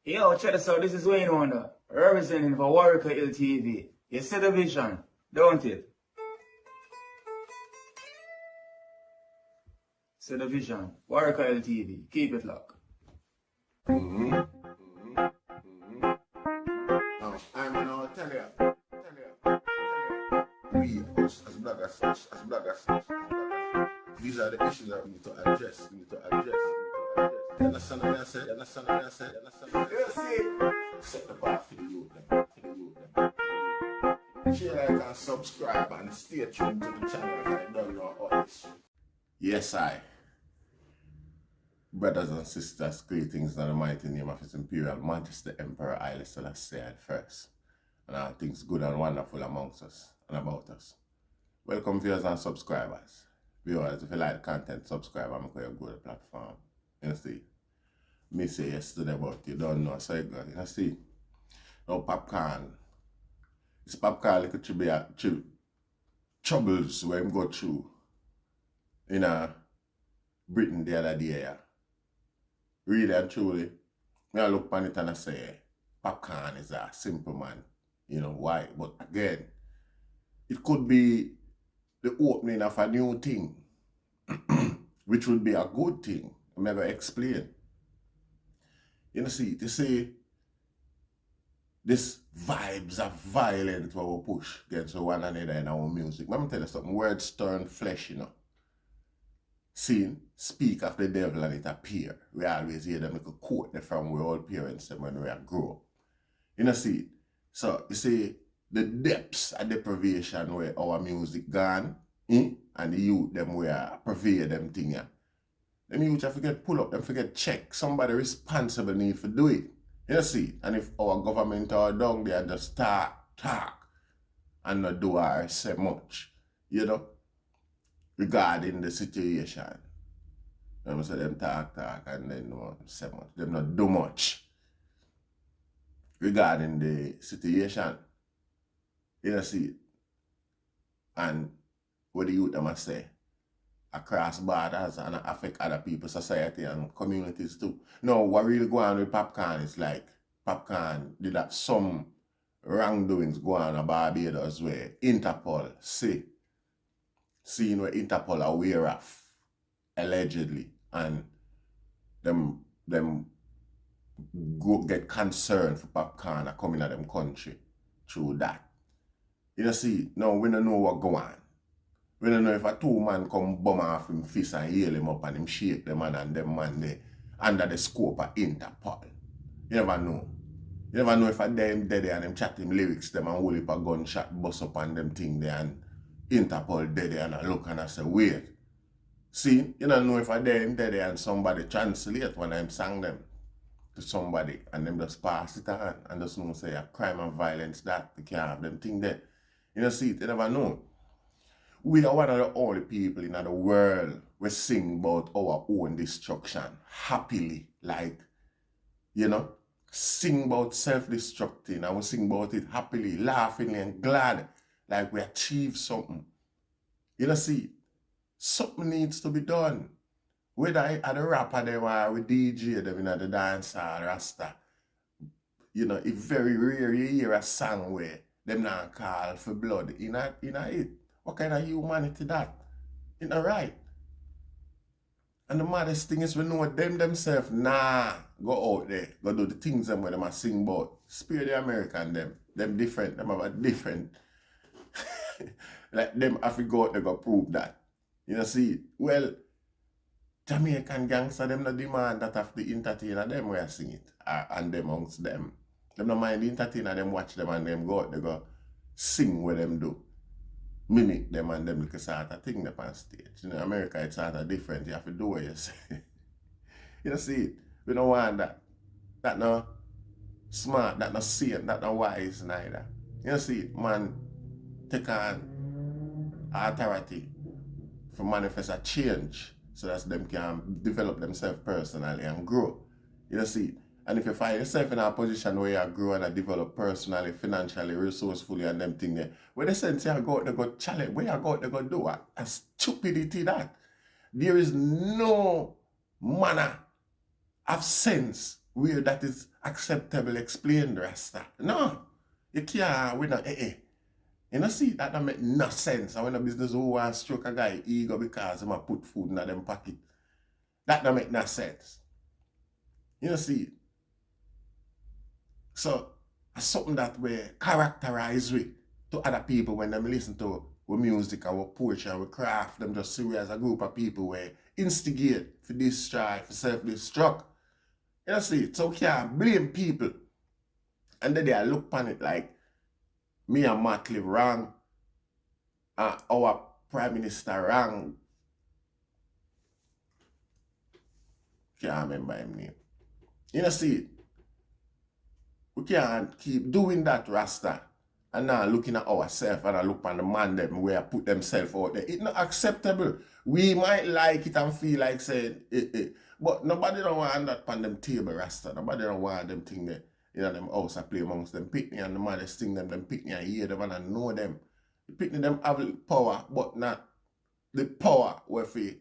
Yo, check this out. This is Wayne Wonder, representing for Warrior LTV. You see the vision, don't it? See the vision. Warrior LTV. Keep it locked. I'm gonna tell you. We, as bloggers, these are the issues that we need to address. You understand what I said? Set the bar for the youth. Share, like, and subscribe, and stay tuned to the channel. I don't know all this shit. Yes, brothers and sisters, greetings in the mighty name of His Imperial Majesty Emperor Haile Selassie I first, and all things good and wonderful amongst us and about us. Welcome viewers and subscribers. Viewers, if you like the content, subscribe and make sure you go to the platform. You see, me say yesterday about you don't know, so you got it. You see, now Popcaan. It's Popcaan like troubles where him go through in Britain the other day. Yeah. Really and truly, I look upon it and I say, Popcaan is a simple man. You know why? But again, it could be the opening of a new thing, which would be a good thing. I'm going to explain. You see, to say this vibes of violence where we push against one another in our music. Let me tell you something. Words turn flesh, you know. Seeing, speak of the devil and it appear. We always hear them make a quote from our old parents when we grow up. You know, see, so you see the depths of deprivation where our music gone, and the youth them where pervade them thing. Yeah. Them youth have forget pull up, them forget check. Somebody responsible need to do it. You know, see, and if our government are down there just talk and not do or say much, you know, regarding the situation. Them say them talk and then no say much. Them not do much regarding the situation. You know, see, and what the youth them must say across borders and affect other people's society and communities too. No, what really going on with Popcaan is like Popcaan did have some wrongdoings going on in Barbados where Interpol seeing where Interpol are aware of, allegedly, and them go get concerned for Popcaan coming at them country through that. You know, see, now we don't know what go on. We don't know if a two man come bomb off him fist and heal him up and him shake them man and them man there under the scope of Interpol. You never know. You never know if a them dead and them chat him lyrics them and hold up a gunshot bust up on them thing there and Interpol dead and I look and I say, wait. See, you don't know if a them dead and somebody translate when I'm sang them to somebody and them just pass it on and just know say a crime and violence that they can't have them thing there. You know, see, you never know. We are one of the only people in the world we sing about our own destruction happily, like, you know, sing about self-destructing and we sing about it happily, laughingly and glad, like we achieved something. You know, see, something needs to be done. Whether at the rapper them or with DJ them in the dancehall rasta, you know, it's very rare you hear a song where them not call for blood in it. What kind of humanity that? You know, right? And the maddest thing is we know them themselves, go out there, go do the things them where them are sing about. Spare the American them different, them have a different, like them have to go out there go prove that. You know, see, well, Jamaican gangster, them no demand that of the entertainer, them where sing it, and them amongst them. Them no mind the entertainer, them watch them and them go out, they go sing what them do. Mimic them and them little sort of thing up on stage. You know, America it's sort of different. You have to do what you say. You know, see it? We don't want that. That no smart, that no sane, that no wise neither. You know, see it? Man take on authority for manifest a change so that them can develop themselves personally and grow. You know, see it? And if you find yourself in a position where you grow and develop personally, financially, resourcefully and them thing there, where the sense you go out there go challenge, where you go out there go do a stupidity that. There is no manner of sense where that is acceptable explained, Rasta. No. You can't, we not, You know, see, that don't make no sense. And when a business who wants to stroke a guy ego because he put food in them pocket, that don't make no sense. You know, see. So, it's something that we characterize with to other people when them listen to our music, our poetry, our craft, them just see we as a group of people where instigate for destroy, for self-destruct. You know, see, so we can't blame people. And then they look upon it like me and Matt live wrong, and our Prime Minister wrong. Can't remember his name. You know, see, we can't keep doing that, Rasta, and now looking at ourselves and look on the man them where put themselves out there. It's not acceptable. We might like it and feel like saying, but nobody don't want that on them table, Rasta. Nobody don't want them thing there. You know, them house I play amongst them pickney and the man they sing them pickney and hear them and I know them. The pickney them have power, but not the power where they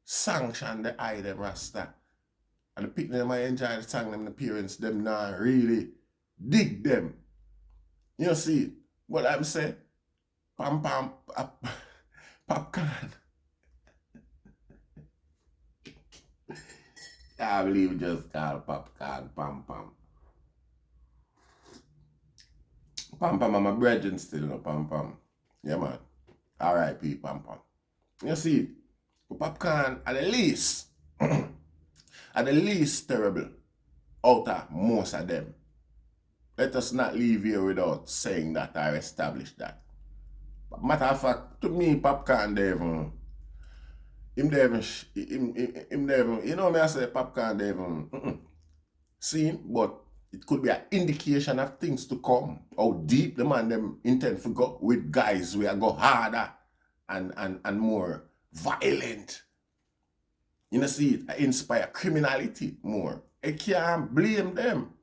sanction the eye them, Rasta. And the pickney them I enjoy the song them, the parents them not really dig them. You know, see, what I'm saying? Popcaan. I believe it just called Popcaan, pam. Pam, I'm a brethren still, no, pam. Yeah, man. R.I.P. pam. You see, Popcaan are the least, are the least terrible out of most of them. Let us not leave here without saying that or establish that. But matter of fact, to me, Popcaan, you know me I say Popcaan, seen, but it could be an indication of things to come. How deep the man them intend to go with guys where go harder and more violent. You know, see, it inspire criminality more. I can't blame them.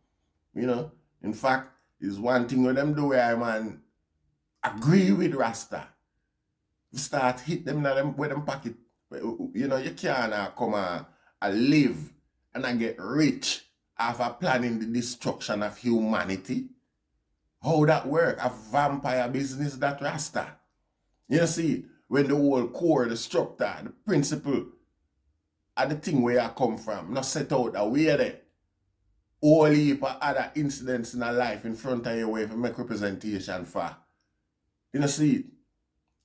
You know, in fact, it's one thing when them do where I man agree with Rasta. You start hit them now them with them pocket. You know, you can't come and live and get rich after planning the destruction of humanity. How that work? A vampire business that Rasta. You see, when the whole core, the structure, the principle, and the thing where I come from, not set out a way there. All heap of other incidents in our life in front of you where you make representation for. You know, see,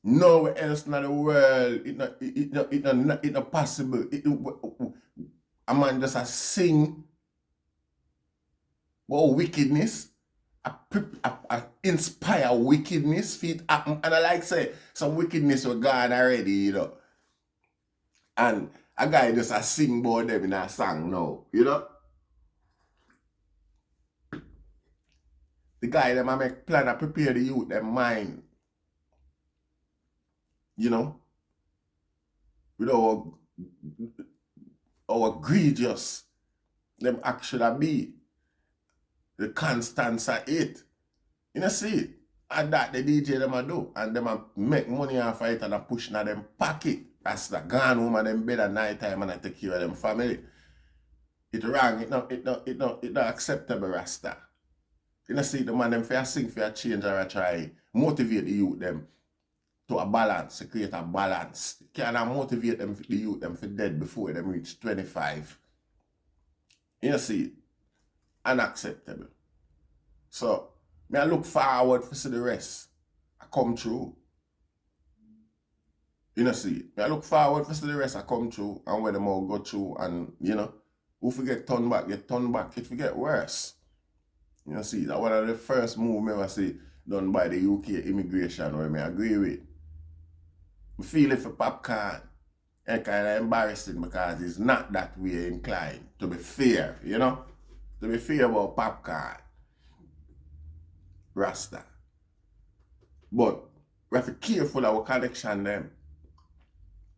nowhere else in the world, it's not possible. A man just a sing about wickedness, I inspire wickedness, feet happen, and I like say, some wickedness were gone already, you know. And a guy just a sing about them in a song now, you know. The guy them I make plan to prepare the youth, their mind. You know, with our egregious them actually be. The constance of it. You know, see, and that the DJ them a do. And them a make money off it and a push in them pocket. That's the gone home and them bed at night time and I take care of them family. It wrong, it not acceptable, Rasta. You know, see, the man them fair sing, fair change or try motivate the youth them to a balance, to create a balance. You cannot motivate them, the youth them for dead before them reach 25. You know, see, unacceptable. So, me I look forward to see the rest I come through. You know, see, me I look forward to see the rest I come through and where them all go through and, you know, who forget turn back, it forget worse. You know, see, that one of the first move me ever see done by the UK immigration where me agree with. I feel it for Popcaan. And kind of embarrassing because it's not that way inclined, to be fair, you know? To be fair about Popcaan. Rasta. But we have to be careful of our connection them.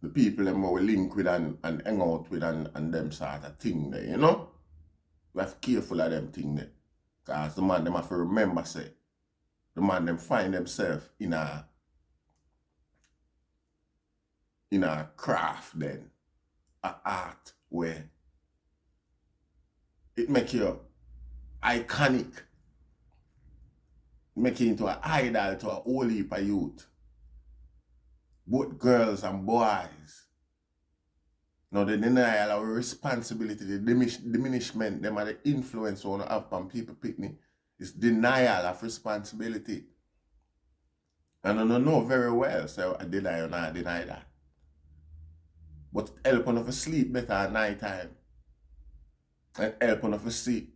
The people them we link with and hang out with and them sort of thing there, you know? We have to be careful of them thing there. Because the man them have to remember say, the man them find themselves in a craft then, a art where It make you iconic. Make you into an idol to a whole heap of youth. Both girls and boys. Now the denial of responsibility, the diminishment, them are the influence we want to have on people picnic. It's denial of responsibility. And I don't know very well, so I deny or not deny that. But help enough to sleep better at night time. And help enough to see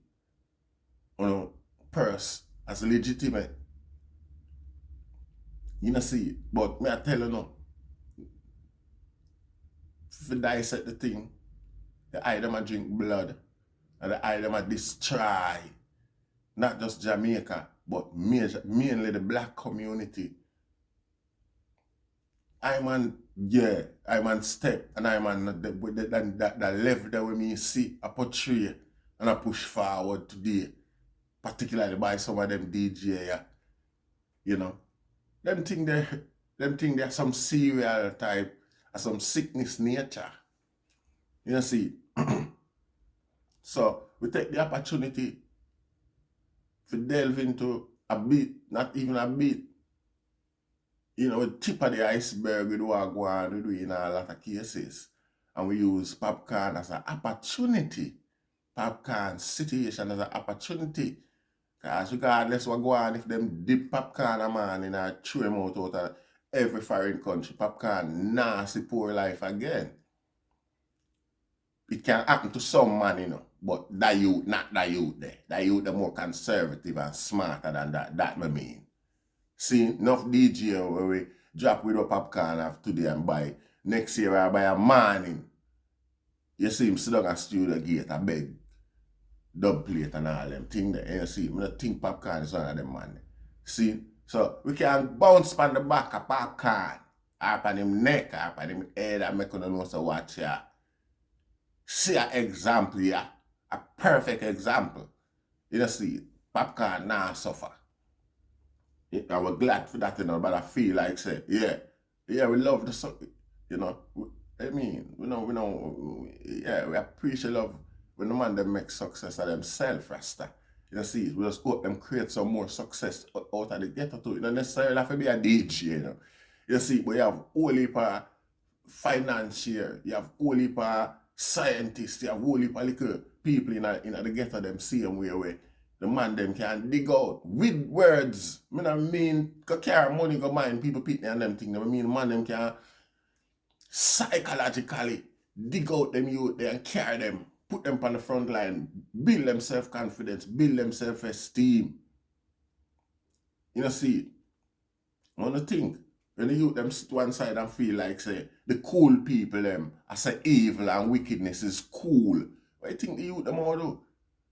purse as legitimate. You know see it. But me I tell you no. If you dissect the thing, the eye them a drink blood. And the eye them a destroy not just Jamaica, but mainly the black community. I'm on step, and I'm on that level that we see a portray and I push forward today, particularly by some of them DJ, yeah. You know, them think they're some serial type or some sickness nature. You know, see. So we take the opportunity to delve into a bit, not even a bit. You know, the tip of the iceberg with what we do in a lot of cases. And we use Popcaan as an opportunity. Popcaan situation as an opportunity. Because regardless what go on, if them dip Popcaan a man in a throw him out of every foreign country, Popcaan nasty poor life again. It can happen to some man, you know, but that youth, not that youth there. That youth the more conservative and smarter than that I mean. See, enough DJ where we drop with a Popcaan of today and buy. Next year I buy a morning. You see him sit down at studio gate and beg dub plate and all them things there. And you see, I don't think Popcaan is one of them man. See, so we can bounce on the back of Popcaan, up on him neck, up on him head, and make you know so watch here. See an example here, a perfect example. You see, Popcaan now suffer. I was glad for that, you know, but I feel like say, yeah, we love the song, you know. I mean, we appreciate love when the man them make success of themselves, Rasta. You know, see, we just hope them create some more success out of the ghetto too. You don't necessarily have to be a DJ, you know. You see, but you have whole heap of financier, you have whole heap of scientists, you have whole heap of little people in the ghetto them same way. The man them can dig out with words. I mean, go carry money, go mine, people pitney and them things. I mean, man them can psychologically dig out them youth there and carry them, put them on the front line, build them self-confidence, build them self-esteem. You know, see, I want to think, when the youth them sit one side and feel like, say, the cool people them, I say evil and wickedness is cool. What do you think the youth them want to do?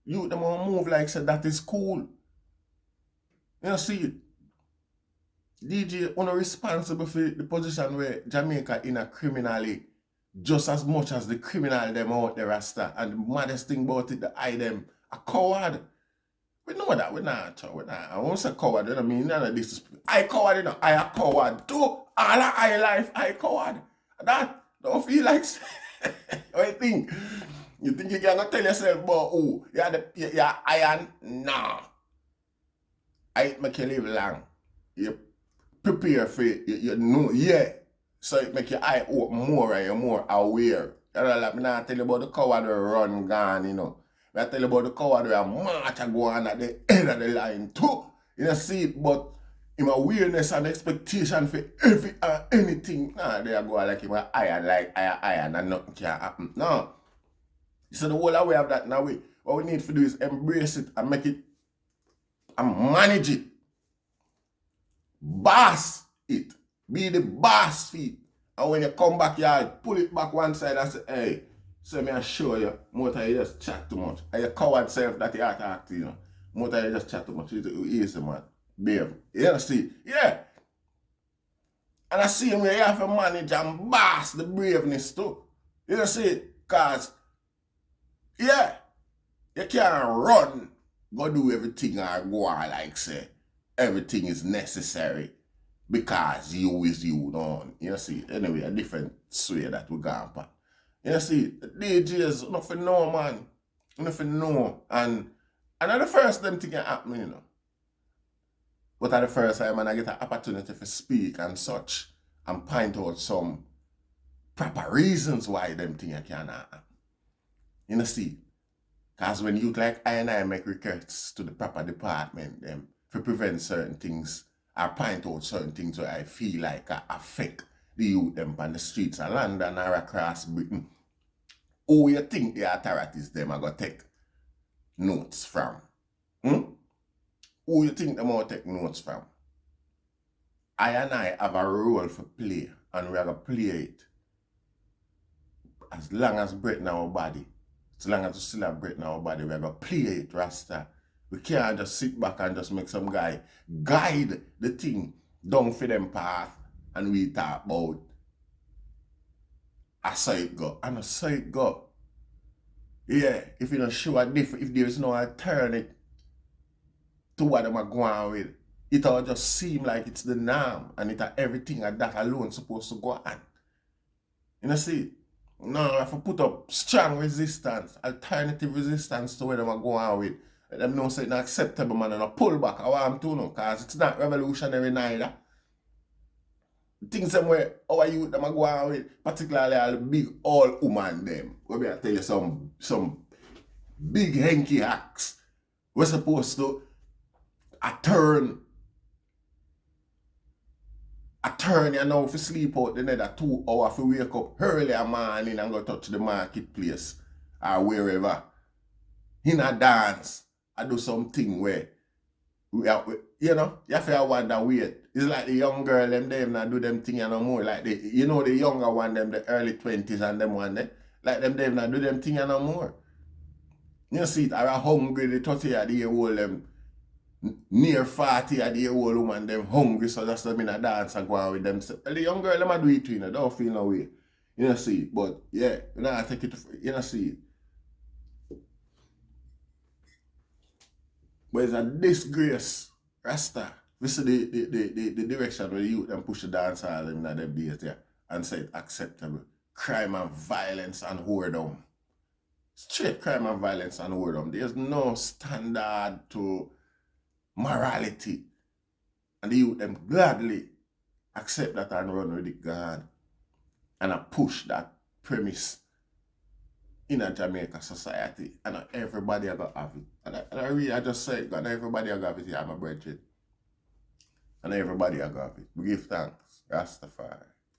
You them want to move like say that is cool. You know, see, DJ are responsible for the position where Jamaica in a criminally just as much as the criminal them out there, Rasta. And the maddest thing about it, the eye them a coward. We know that, we're not. I won't say coward, you know what I mean? None of this. I coward, you know, I a coward too. All of I life, I coward. That don't feel like what do you think? You think you can tell yourself about who? You're iron? Nah. I make you live long. You prepare for it. You know, yeah. So it make your eye open more and you're more aware. You know, like, I not tell you about the coward who run gone, you know. I tell you about the coward who march and go on at the end of the line too. You know, see it, but him awareness and expectation for anything. Nah, they go like him iron and nothing can happen. No. So the whole way of that now, what we need to do is embrace it and make it and manage it. Boss it. Be the boss feet. And when you come back, you pull it back one side and say, hey, so me I show you, more time you just chat too much. And you coward self that you attack to, you know. More time you just chat too much. It's easy, man. Babe. You see? Yeah. And I see him where you have to manage and boss the braveness too. You see? Because yeah, you can't run, go do everything or go on like say everything is necessary because you is you on. You see, anyway, a different way that we go on. You see, the DJs, nothing no man. You know, if you know. And at the first them thing happen, you know. But at the first time, and I get an opportunity to speak and such, and point out some proper reasons why them things can happen. You know, see. Because when you like I and I make requests to the proper department, them to prevent certain things, I point out certain things where I feel like I affect the youth them on the streets of London or across Britain. Who you think the authorities them are going to take notes from? Who you think them are going to take notes from? I and I have a role to play, and we are going to play it as long as breath in our body. As long as we still have breath in our body, we are going to play it, Rasta. We can't just sit back and just make some guy guide the thing down for them path and we talk about I saw it go. And I saw it go. Yeah, if you don't show a difference, if there is no alternative to what them are going with, it'll just seem like it's the norm and it everything and that alone supposed to go on. You know, see? No, I have to put up strong resistance, alternative resistance to where them are going with. Let them know say it's not acceptable, man, and a pull back. I want to know, because it's not revolutionary neither. Things them where our youth them are going with, particularly all the big old woman them. Where I tell you some big hanky hacks. We're supposed to turn you know if you sleep out the another 2 hours if you wake up early in the morning and go touch the marketplace or wherever. In a dance, I do something where you know, you have to wonder wait. It's like the young girl them not do them thing no more. Like the younger one them the early 20s and them one them. Like them not do them thing no more. You see it, are hungry the 30-year-old them near 40-year-old woman them hungry, so that's them in a dance and go on with them. So, the young girl them a do it too, you know, don't feel no way. You know see it. But yeah, you know I take it you know see it. But it's a disgrace, Rasta. This is the direction where the youth them push the dancehall in them days there and say it's acceptable. Crime and violence and whoredom. Straight crime and violence and whoredom. There's no standard to morality. And the youth them gladly accept that and run with it, God. And I push that premise in a Jamaica society, and everybody are going to have it. And I just say, God, everybody are going to have it here, my brethren. And everybody are going to have it. We give thanks. Rastafari.